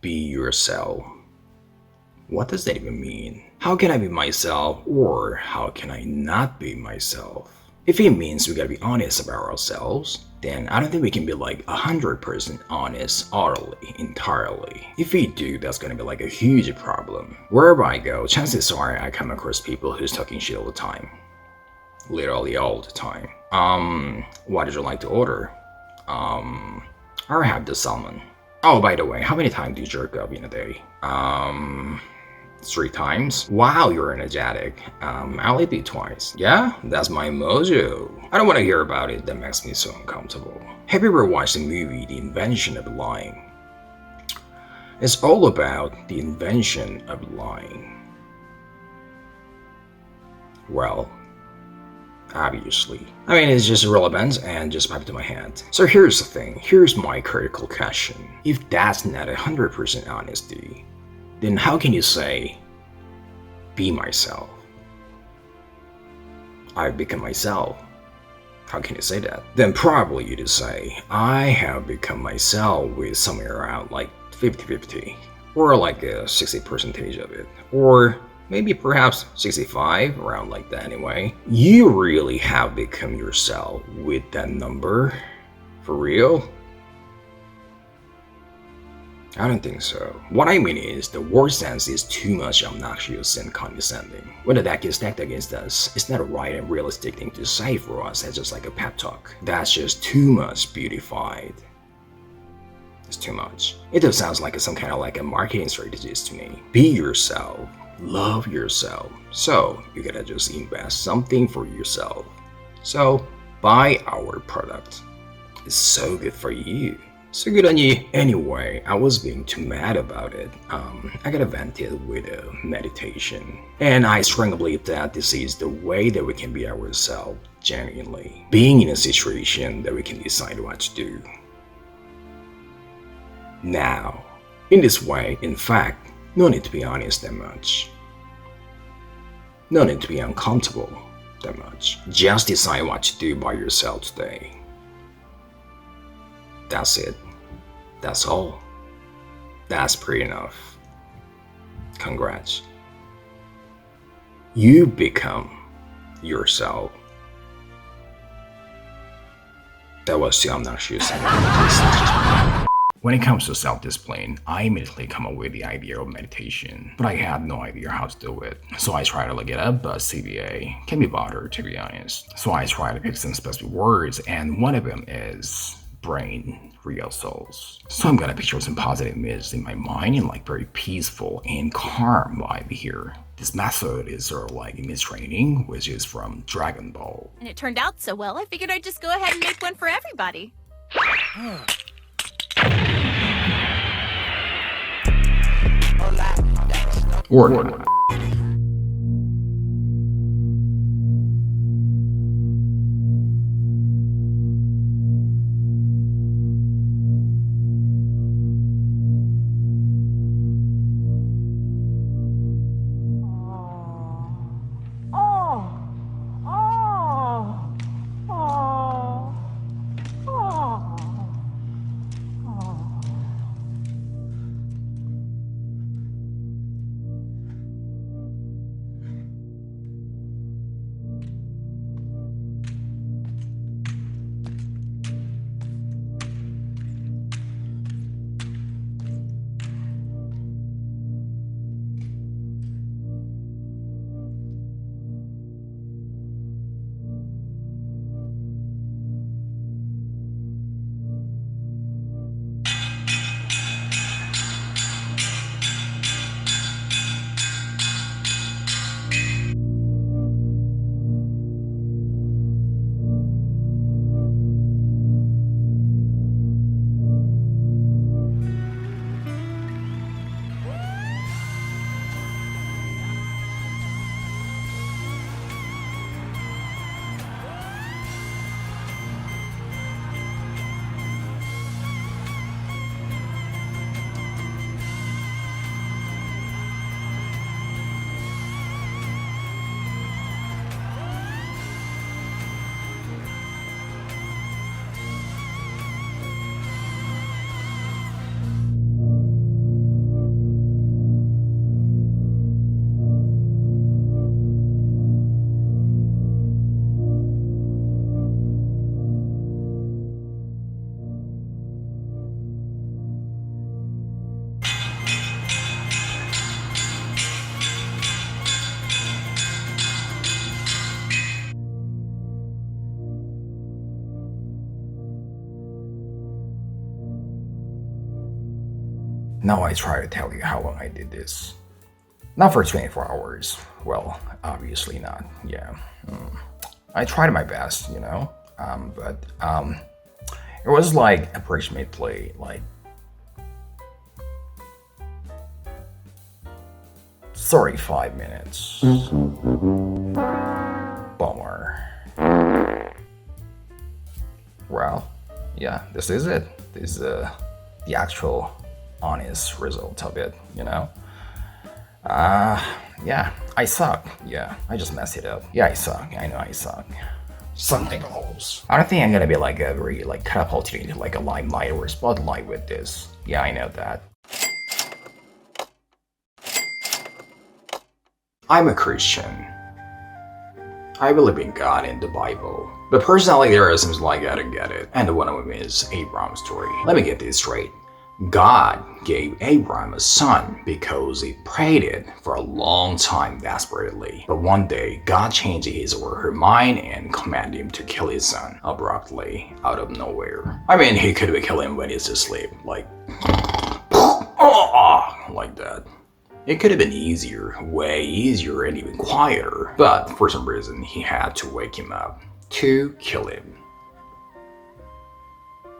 Be yourself. What does that even mean? How can I be myself, or how can I not be myself? If it means we gotta be honest about ourselves, then I don't think we can be like 100% honest utterly, entirely. If we do, that's gonna be like a huge problem. Wherever I go, chances are I come across people who's talking shit all the time. Literally all the time. What did you like to order? I'll have the salmon. Oh, by the way, how many times do you jerk off in a day? 3 times? Wow, you're energetic. I'll eat it twice. Yeah, that's my mojo. I don't want to hear about it, that makes me so uncomfortable. Have you ever watched the movie The Invention of Lying? It's all about the invention of lying. Well, obviously. I mean, it's just irrelevant and just popped to my head. So here's the thing, here's my critical question. If that's not 100% honesty, then how can you say, be myself? I've become myself. How can you say that? Then probably you'd say, I have become myself with somewhere around like 50-50, or like a 60% of it, or maybe perhaps 65, around like that anyway. You really have become yourself with that number? For real? I don't think so. What I mean is, the word sense is too much obnoxious and condescending. When the deck is stacked against us, it's not a right and realistic thing to say for us as just like a pep talk. That's just too much beautified. It's too much. It just sounds like some kind of like a marketing strategy to me. Be yourself. Love yourself. So you gotta just invest something for yourself. So buy our product. It's so good for you. So good on you. Anyway, I was being too mad about it. I got vented with a meditation. And I strongly believe that this is the way that we can be ourselves genuinely. Being in a situation that we can decide what to do. Now, in this way, in fact, no need to be honest that much. No need to be uncomfortable that much. Just decide what to do by yourself today. That's it. That's all. That's pretty enough. Congrats. You become yourself. That was too obnoxious. When it comes to self-discipline, I immediately come up with the idea of meditation, but I had no idea how to do it. So I tried to look it up, but CBA can't be bothered, to be honest. So I tried to pick some specific words, and one of them is brain, real souls. So I'm gonna picture some positive images in my mind and like very peaceful and calm vibe here. This method is sort of like image training, which is from Dragon Ball. And it turned out so well, I figured I'd just go ahead and make one for everybody. Word. Now I try to tell you how long I did this. Not for 24 hours. Well, obviously not. Yeah. I tried my best, but it was like approximately like 35 minutes. Bummer. Well, yeah, this is it. This is the actual honest result of it, Yeah, I suck. Yeah, I just messed it up. Yeah, I suck. I know I suck. Something else. I don't think I'm gonna be like a very like catapulted into like a limelight or a spotlight with this. Yeah, I know that. I'm a Christian. I believe in God and the Bible. But personally, there are some like I don't get it. And one of them is Abraham's story. Let me get this straight. God gave Abraham a son because he prayed it for a long time desperately. But one day, God changed his or her mind and commanded him to kill his son abruptly out of nowhere. I mean, he could have killed him when he's asleep, like that. It could have been easier, way easier and even quieter, but for some reason he had to wake him up to kill him.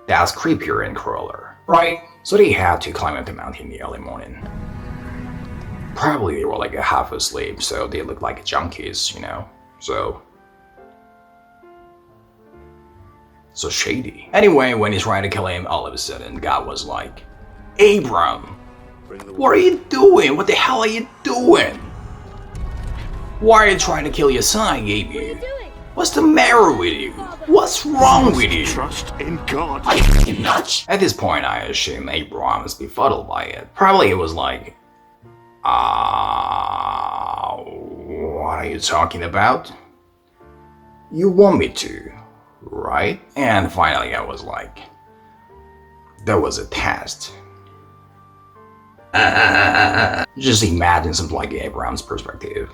That's creepier and crueler, right? So they had to climb up the mountain in the early morning. Probably they were like half asleep, so they looked like junkies, So shady. Anyway, when he's trying to kill him, all of a sudden God was like, Abram, what are you doing? What the hell are you doing? Why are you trying to kill your son I gave you? What's the matter with you? What's wrong with you? Trust in God. Are you nuts? At this point, I assume Abraham was befuddled by it. Probably he was like, what are you talking about? You want me to, right? And finally I was like, that was a test. Just imagine something like Abraham's perspective.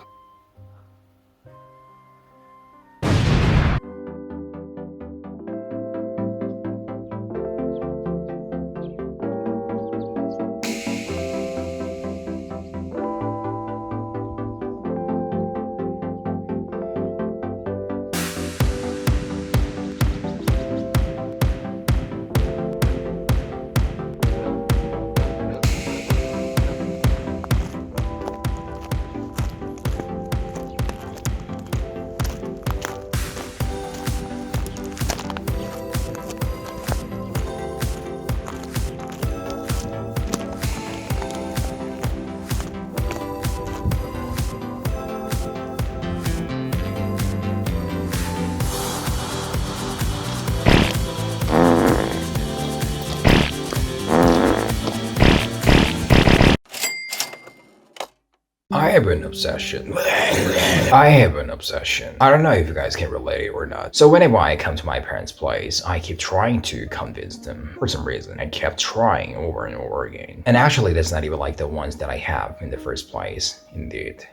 I have an obsession. I don't know if you guys can relate or not. So whenever I come to my parents' place, I keep trying to convince them for some reason. I kept trying over and over again. And actually, that's not even like the ones that I have in the first place. Indeed.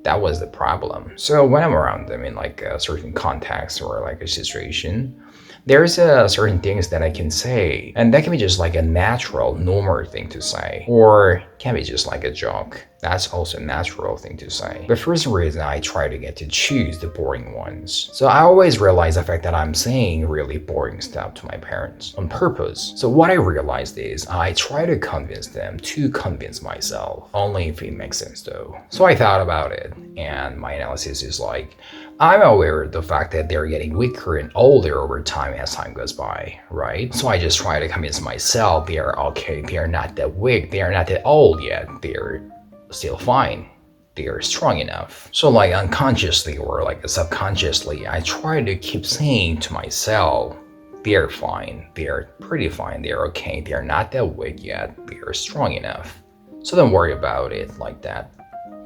That was the problem. So when I'm around them in like a certain context or like a situation, there's certain things that I can say, and that can be just like a natural, normal thing to say, or can be just like a joke. That's also a natural thing to say. But for some reason, I try to get to choose the boring ones. So I always realize the fact that I'm saying really boring stuff to my parents on purpose. So what I realized is I try to convince them to convince myself, only if it makes sense though. So I thought about it, and my analysis is like, I'm aware of the fact that they're getting weaker and older over time as time goes by, right? So I just try to convince myself they're okay, they're not that weak, they're not that old yet, they're still fine, they're strong enough. So like unconsciously or like subconsciously, I try to keep saying to myself, they're fine, they're pretty fine, they're okay, they're not that weak yet, they're strong enough. So don't worry about it like that.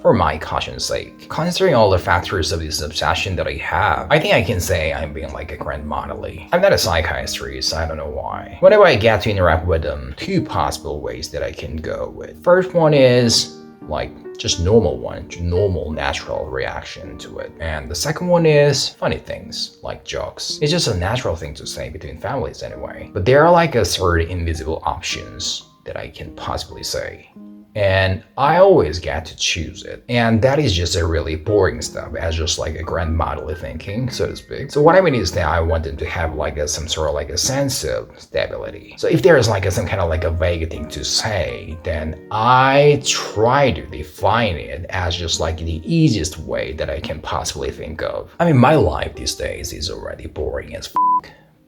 For my caution's sake, considering all the factors of this obsession that I have, I think I can say I'm being like a grandmotherly. I'm not a psychiatrist, I don't know why. Whenever I get to interact with them, two possible ways that I can go with. First one is like just normal one, normal natural reaction to it. And the second one is funny things, like jokes. It's just a natural thing to say between families anyway. But there are like a certain invisible options that I can possibly say. And I always get to choose it. And that is just a really boring stuff, as just like a grandmotherly thinking, so to speak. So what I mean is that I want them to have like some sort of like a sense of stability. So if there is like some kind of like a vague thing to say, then I try to define it as just like the easiest way that I can possibly think of. I mean, my life these days is already boring as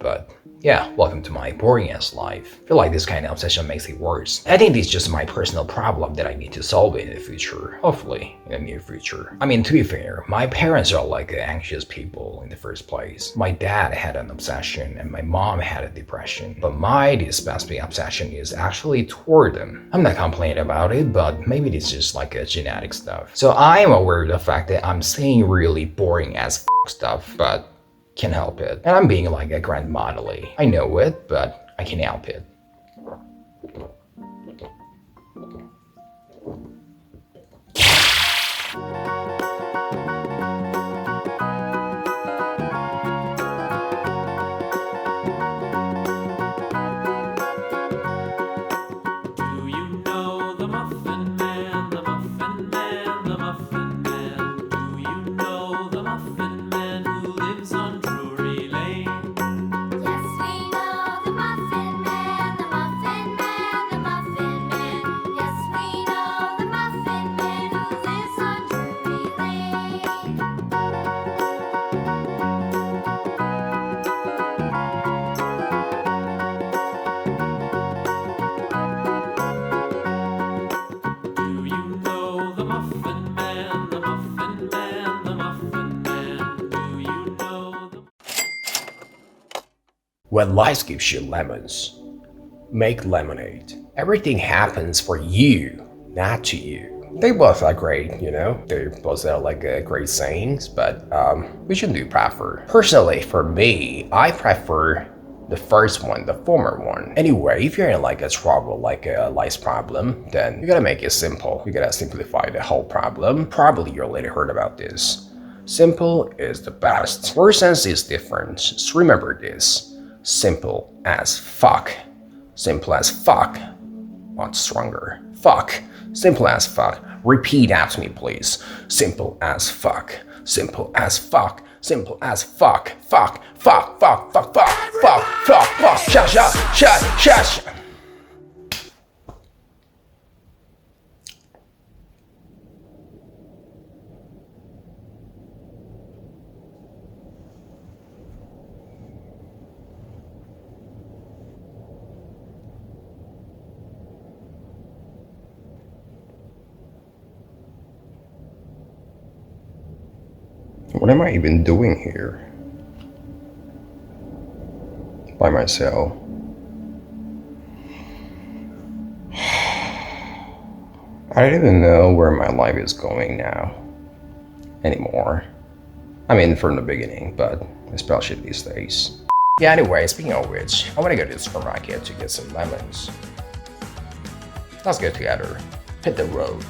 but yeah, welcome to my boring ass life. I feel like this kind of obsession makes it worse. I think this is just my personal problem that I need to solve in the future, hopefully in the near future. I mean, to be fair, my parents are like anxious people in the first place. My dad had an obsession and my mom had a depression, but my dyspepsia obsession is actually toward them. I'm not complaining about it, but maybe it's just like a genetic stuff. So I am aware of the fact that I'm saying really boring ass stuff, but can't help it. And I'm being like a grandmotherly. I know it, but I can't help it. When life gives you lemons, make lemonade. Everything happens for you, not to you. They both are great, you know? They both are like great sayings, but which one do you prefer? Personally, for me, I prefer the first one, the former one. Anyway, if you're in like a trouble, like a life problem, then you gotta make it simple. You gotta simplify the whole problem. Probably you already heard about this. Simple is the best. Word sense is different. Just remember this. Simple as fuck. Simple as fuck. What's stronger? Fuck. Simple as fuck. Repeat after me, please. Simple as fuck. Simple as fuck. Simple as fuck. Fuck. Fuck. Fuck. Fuck. Fuck. Fuck. Fuck. Fuck. Shut. Shut. Shut. Shut. What am I even doing here? By myself. I don't even know where my life is going now. Anymore. I mean, from the beginning, but especially these days. Yeah, anyway, speaking of which, I want to go to the supermarket to get some lemons. Let's go together. Hit the road.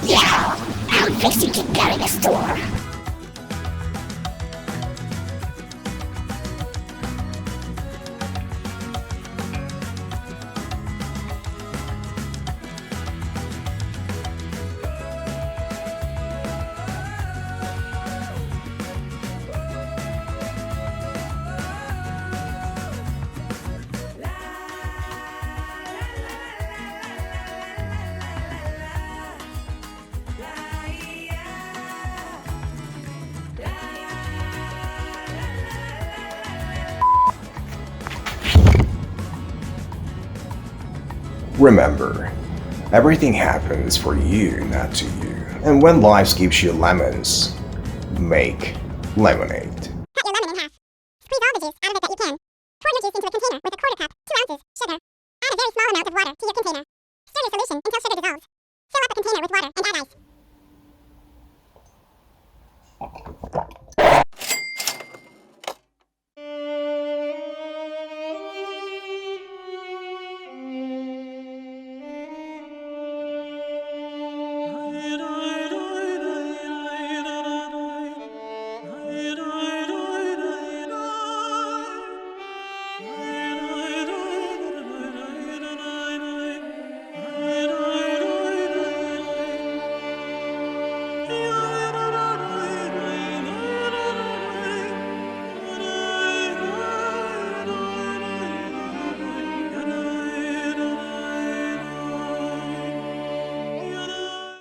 Yeah, I'm fixing to go to the store. Remember, everything happens for you, not to you. And when life gives you lemons, Make lemonade. Cut your lemon in half. Squeeze all the juice out of it that you can. Pour the juice into a container with a quarter cup, 2 ounces, sugar. Add a very small amount of water to your container. Stir your solution until sugar dissolves. Fill up a container with water and add ice.